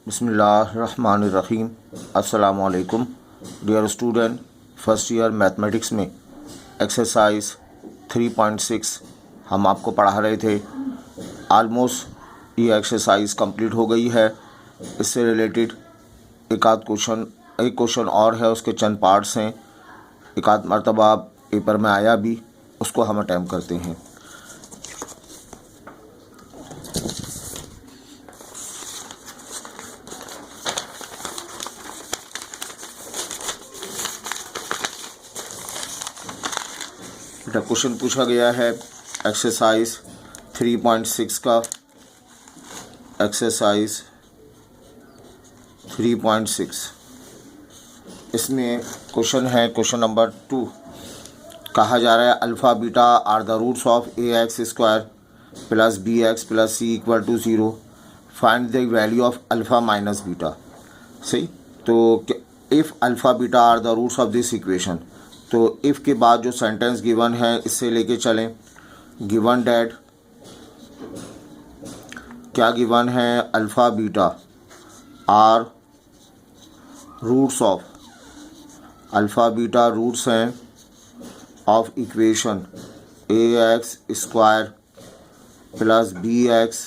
बिस्मिल्लाहिर्रहमानिर्रहीम। अस्सलामु अलैकुम dear student. First year mathematics में एक्सरसाइज 3.6 हम आपको पढ़ा रहे थे। ऑलमोस्ट ये एक्सरसाइज कंप्लीट हो गई है। इससे रिलेटेड एक क्वेश्चन और है, उसके चंद पार्ट्स हैं। एक आध मरतबा पेपर में आया भी, उसको हम अटैम्प्ट करते हैं। क्वेश्चन पूछा गया है एक्सरसाइज 3.6 का। एक्सरसाइज 3.6 इसमें क्वेश्चन है, क्वेश्चन नंबर 2। कहा जा रहा है alpha beta are the roots of a x square plus b x plus c equal to 0। Find the value of alpha minus beta. सही, तो if alpha beta are the roots of this equation, तो if के बाद जो sentence given है इससे लेके चलें। गिवन डैट क्या गिवन है, alpha beta are roots of, alpha beta roots हैं of equation a x square plus b x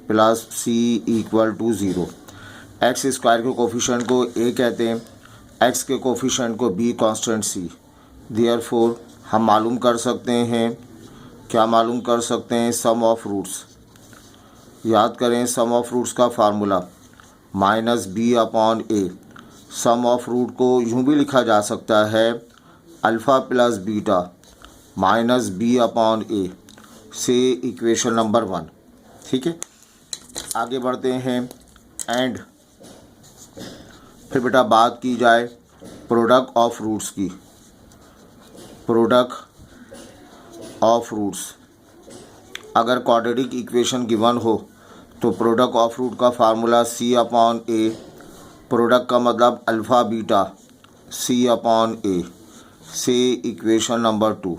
plus c equal to 0। X square के कोफिशिएंट को ए कहते हैं, एक्स के कोफिशिएंट को बी कांस्टेंट सी। देयरफॉर हम मालूम कर सकते हैं, क्या मालूम कर सकते हैं, सम ऑफ रूट्स। याद करें सम ऑफ रूट्स का formula minus b upon a. Sum of root को यूँ भी लिखा जा सकता है alpha plus beta minus b upon a से इक्वेशन नंबर 1। ठीक है, आगे बढ़ते हैं। एंड फिर बेटा बात की जाए प्रोडक्ट ऑफ रूट्स की। प्रोडक्ट ऑफ रूट्स, अगर क्वाड्रेटिक इक्वेशन गिवन हो तो प्रोडक्ट ऑफ रूट का formula c upon a. Product का मतलब alpha beta c upon a से इक्वेशन नंबर 2।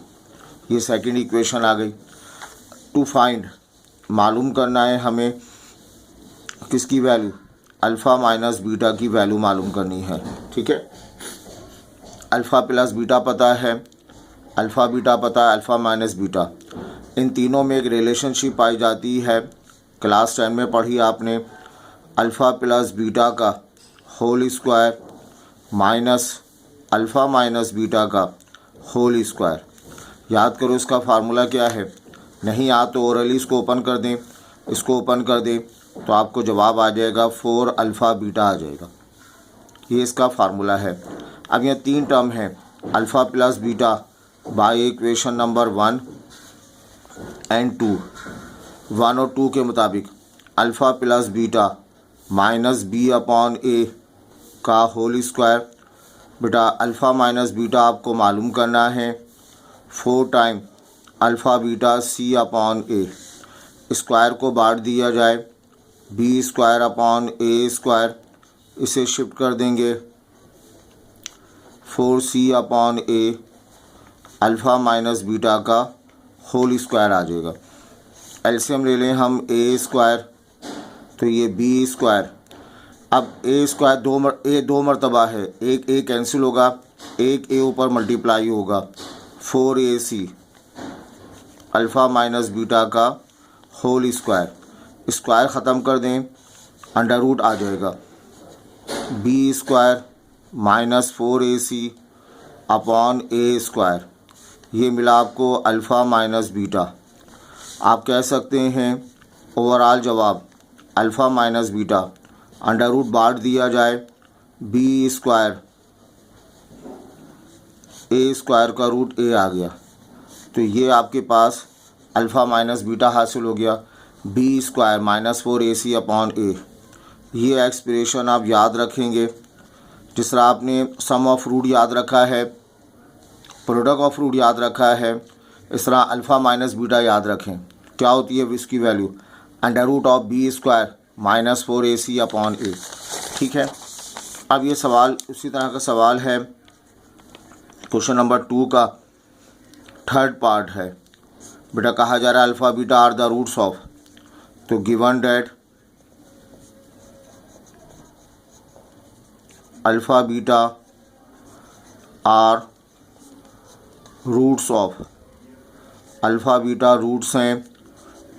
ये सेकंड इक्वेशन आ गई। टू फाइंड, मालूम करना है हमें किसकी वैल्यू, अल्फ़ा माइनस बीटा की वैल्यू मालूम करनी है। ठीक है, अल्फ़ा प्लस बीटा पता है, अल्फ़ा बीटा पता है, अल्फ़ा माइनस बीटा। इन तीनों में एक रिलेशनशिप पाई जाती है, क्लास 10 में पढ़ी आपने। अल्फ़ा प्लस बीटा का whole square minus alpha minus beta का होल स्क्वायर। याद करो इसका फार्मूला क्या है। नहीं याद तो ओरली इसको ओपन कर दें, इसको ओपन कर दें तो आपको जवाब आ जाएगा 4 अल्फ़ा बीटा आ जाएगा। ये इसका फार्मूला है। अब यहाँ 3 टर्म हैं, alpha plus beta by equation number 1 and 2। 1 और 2 के मुताबिक alpha plus beta minus b upon a का होल स्क्वायर। बेटा अल्फ़ा माइनस बीटा आपको मालूम करना है 4 time alpha beta c upon a. Square को बांट दिया जाए, b square upon a square, इसे शिफ्ट कर देंगे 4c upon a alpha minus beta का होल स्क्वायर आ जाएगा। एलसीएम ले लें हम ए स्क्वायर, तो ये बी स्क्वायर। अब ए स्क्वायर दो मरतबा है, एक ए कैंसिल होगा, एक ए ऊपर मल्टीप्लाई होगा, 4ac अल्फ़ा माइनस बीटा का होल स्क्वायर। स्क्वायर ख़त्म कर दें, अंडर रूट आ जाएगा, b square minus 4ac upon a square. ये मिला आपको अल्फ़ा माइनस बीटा। आप कह सकते हैं ओवरऑल जवाब alpha minus beta, under root बांट दिया जाए, बी स्क्वायर ए स्क्वायर का रूट ए आ गया, तो ये आपके पास अल्फ़ा माइनस बीटा हासिल हो गया, b square minus 4ac upon a. ये एक्सप्रेशन आप याद रखेंगे जिस तरह आपने सम ऑफ रूट याद रखा है, प्रोडक्ट ऑफ रूट याद रखा है, इस तरह अल्फ़ा माइनस बीटा याद रखें। क्या होती है इसकी value, under root of b square minus 4ac upon a. ठीक है, अब ये सवाल उसी तरह का सवाल है, क्वेश्चन नंबर 2 का थर्ड पार्ट है। बेटा कहा जा रहा है, alpha beta are the roots of, तो given that alpha beta are roots of, alpha beta roots हैं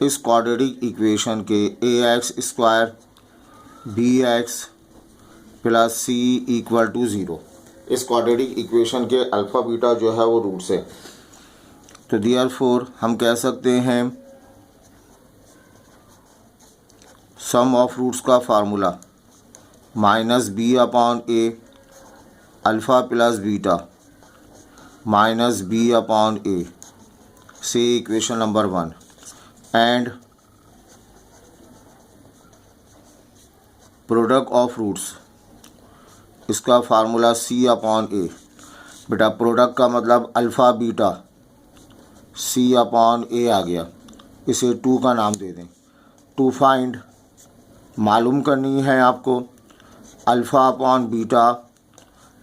इस क्वाड्रेटिक इक्वेशन के a x square b x plus c equal to zero. इस क्वाड्रेटिक इक्वेशन के अल्फ़ा बीटा जो है वो roots है। तो देयरफॉर हम कह सकते हैं सम ऑफ रूट्स का formula minus b upon a alpha plus beta minus b upon a से equation number 1 and product of roots, इसका फार्मूला सी अपॉन ए। बेटा प्रोडक्ट का मतलब alpha beta, c upon a आ गया, इसे 2 का नाम दे दें। टू फाइंड, मालूम करनी है आपको alpha upon beta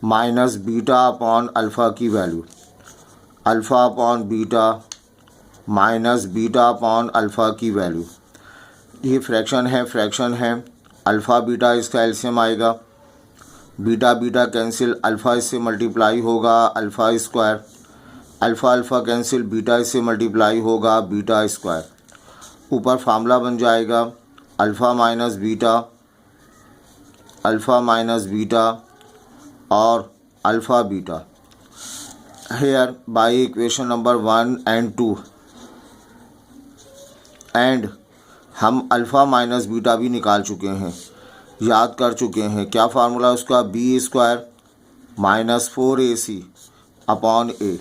minus beta upon alpha की value, alpha upon beta minus beta upon alpha की वैल्यू। ये फ्रैक्शन है, अल्फ़ा बीटा इसका एलसीएम आएगा, बीटा बीटा कैंसिल, अल्फ़ा इससे मल्टीप्लाई होगा alpha square, alpha alpha cancel, beta इससे multiply होगा बीटा स्क्वायर। ऊपर फार्मूला बन जाएगा अल्फ़ा माइनस बीटा और alpha beta. Here by equation number 1 and 2 and हम अल्फ़ा माइनस बीटा भी निकाल चुके हैं, याद कर चुके हैं। क्या फार्मूला उसका, b square minus 4ac upon a.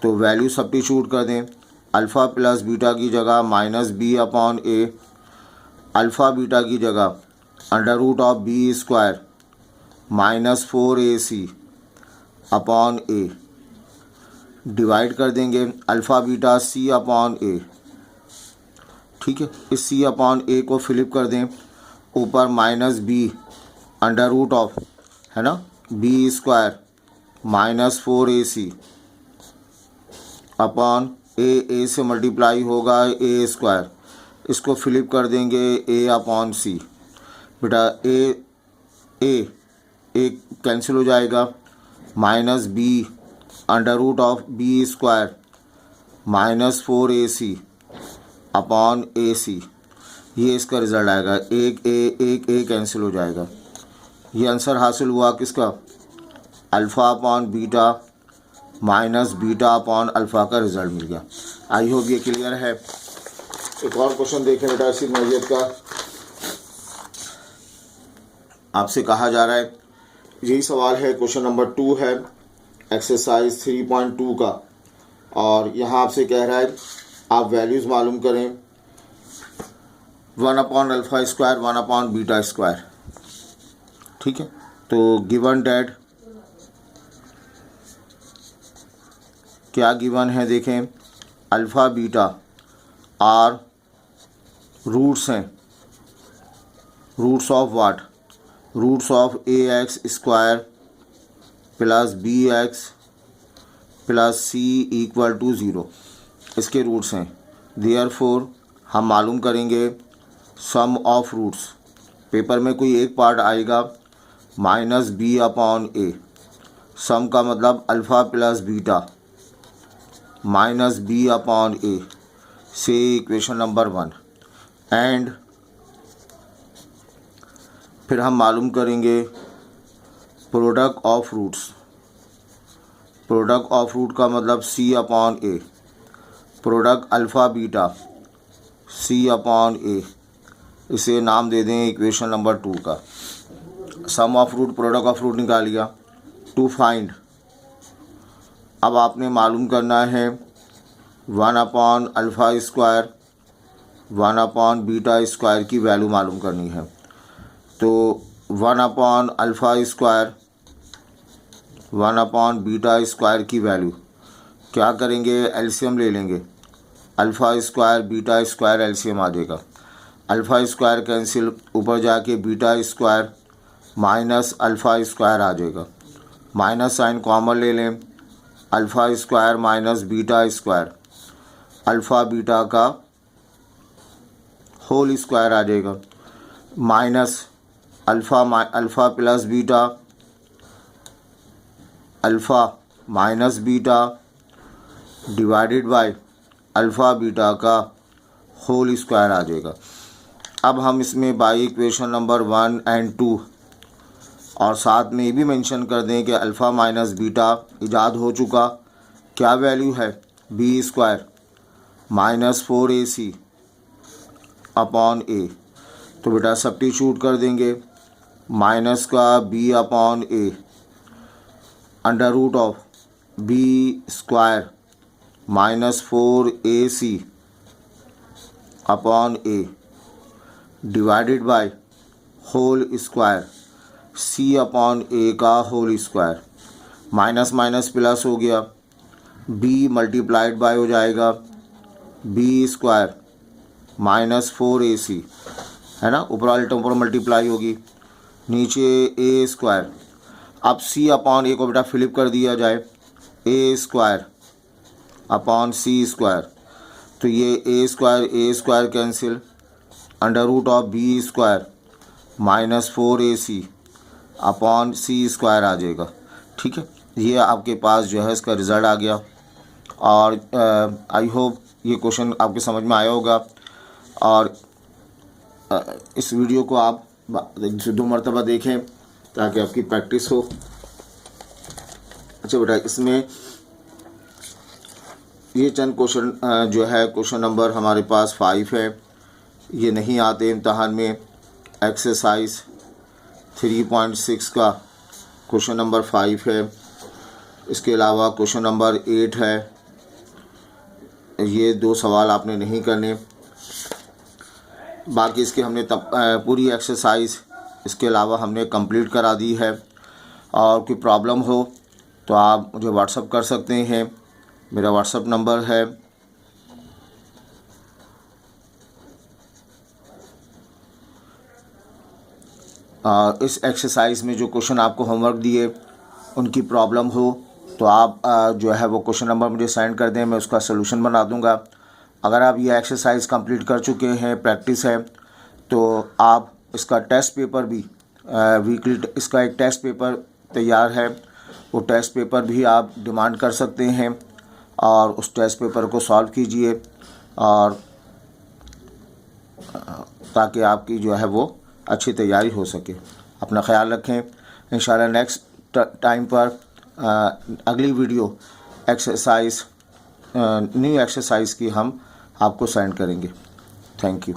तो वैल्यू सब्स्टिट्यूट कर दें, अल्फ़ा प्लस बीटा की जगह minus b upon a, alpha beta की जगह under root of b square minus 4ac upon a, divide कर देंगे alpha beta c upon a. ठीक है, इस सी अपॉन ए को फ्लिप कर दें, ऊपर minus b under root of, है ना, b square minus 4ac upon a से मल्टीप्लाई होगा ए स्क्वायर, इसको फ्लिप कर देंगे ए अपॉन सी। बेटा ए कैंसिल हो जाएगा, minus b under root of b square minus 4ac upon a c, ये इसका रिज़ल्ट आएगा। एक ए कैंसिल हो जाएगा। ये आंसर हासिल हुआ किसका, alpha upon beta minus beta upon alpha का रिज़ल्ट मिल गया। आई होप ये क्लियर है। एक और क्वेश्चन देखें बेटा इसी नौइयत का। आपसे कहा जा रहा है, यही सवाल है, क्वेश्चन नंबर 2 है एक्सरसाइज 3.2 का, और यहाँ आपसे कह रहा है आप वैल्यूज़ मालूम करें 1 upon alpha square 1 upon beta square. ठीक है, तो गिवन डैट क्या गिवन है देखें, अल्फ़ा बीटा आर रूट्स हैं, roots of what, roots of a x square plus b x plus c equal to 0, इसके रूट्स हैं। देयरफॉर हम मालूम करेंगे सम ऑफ रूट्स। पेपर में कोई एक पार्ट आएगा minus b upon a, sum का मतलब alpha plus beta minus b upon a से इक्वेशन नंबर 1 एंड फिर हम मालूम करेंगे product of roots. Product of root का मतलब c upon a, product alpha beta c upon a, इसे नाम दे दें इक्वेशन नंबर 2 का। Sum of root product of root निकाल लिया। टू फाइंड, अब आपने मालूम करना है 1 upon alpha square 1 upon beta square की वैल्यू मालूम करनी है। तो 1 upon alpha square 1 upon beta square की वैल्यू क्या करेंगे, एलसीएम ले लेंगे, alpha square beta square LCM आ जाएगा, अल्फ़ा स्क्वायर कैंसिल, ऊपर जाके beta square minus alpha square आ जाएगा, माइनस साइन कॉमन ले लें, alpha square minus beta square, alpha beta का होल स्क्वायर आ जाएगा, minus alpha plus beta alpha minus beta divided by alpha beta का होल स्क्वायर आ जाएगा। अब हम इसमें बाई इक्वेशन नंबर 1 एंड 2 और साथ में ये भी मेंशन कर दें कि अल्फ़ा माइनस बीटा इजाद हो चुका, क्या वैल्यू है, b square minus 4ac upon a. तो बेटा सब्स्टिट्यूट कर देंगे, माइनस का b upon a under root of b square minus 4ac upon a divided by whole square c upon a का whole square. Minus minus plus हो गया, B multiplied by हो जाएगा बी स्क्वायर माइनस 4ac, है ना, ऊपर वाले term पर मल्टीप्लाई होगी, नीचे ए स्क्वायर। अब सी अपॉन ए को बेटा फ्लिप कर दिया जाए, a square upon c square, तो ये a square cancel, under root of b square minus 4ac upon c square आ जाएगा। ठीक है, ये आपके पास जो है इसका रिज़ल्ट आ गया। और आई होप ये क्वेश्चन आपके समझ में आया होगा और इस वीडियो को आप 2 मरतबा देखें ताकि आपकी प्रैक्टिस हो। अच्छा बेटा, इसमें ये चंद क्वेश्चन जो है क्वेश्चन नंबर हमारे पास 5 है, ये नहीं आते इम्तहान में। एक्सरसाइज 3.6 का क्वेश्चन नंबर 5 है। इसके अलावा क्वेश्चन नंबर 8 है, ये 2 सवाल आपने नहीं करने। बाकी इसके हमने पूरी एक्सरसाइज इसके अलावा हमने कंप्लीट करा दी है। और कोई प्रॉब्लम हो तो आप मुझे व्हाट्सअप कर सकते हैं, मेरा व्हाट्सअप नंबर है इस एक्सरसाइज में जो क्वेश्चन आपको होमवर्क दिए उनकी प्रॉब्लम हो तो आप जो है वो क्वेश्चन नंबर मुझे सेंड कर दें, मैं उसका सलूशन बना दूंगा। अगर आप ये एक्सरसाइज कंप्लीट कर चुके हैं, प्रैक्टिस है, तो आप इसका टेस्ट पेपर भी वीकली इसका एक टेस्ट पेपर तैयार है, वो टेस्ट पेपर भी आप डिमांड कर सकते हैं और उस टेस्ट पेपर को सॉल्व कीजिए और ताकि आपकी जो है वो अच्छी तैयारी हो सके। अपना ख्याल रखें। इंशाल्लाह नेक्स्ट टाइम पर अगली वीडियो एक्सरसाइज न्यू एक्सरसाइज की हम आपको सेंड करेंगे। Thank you.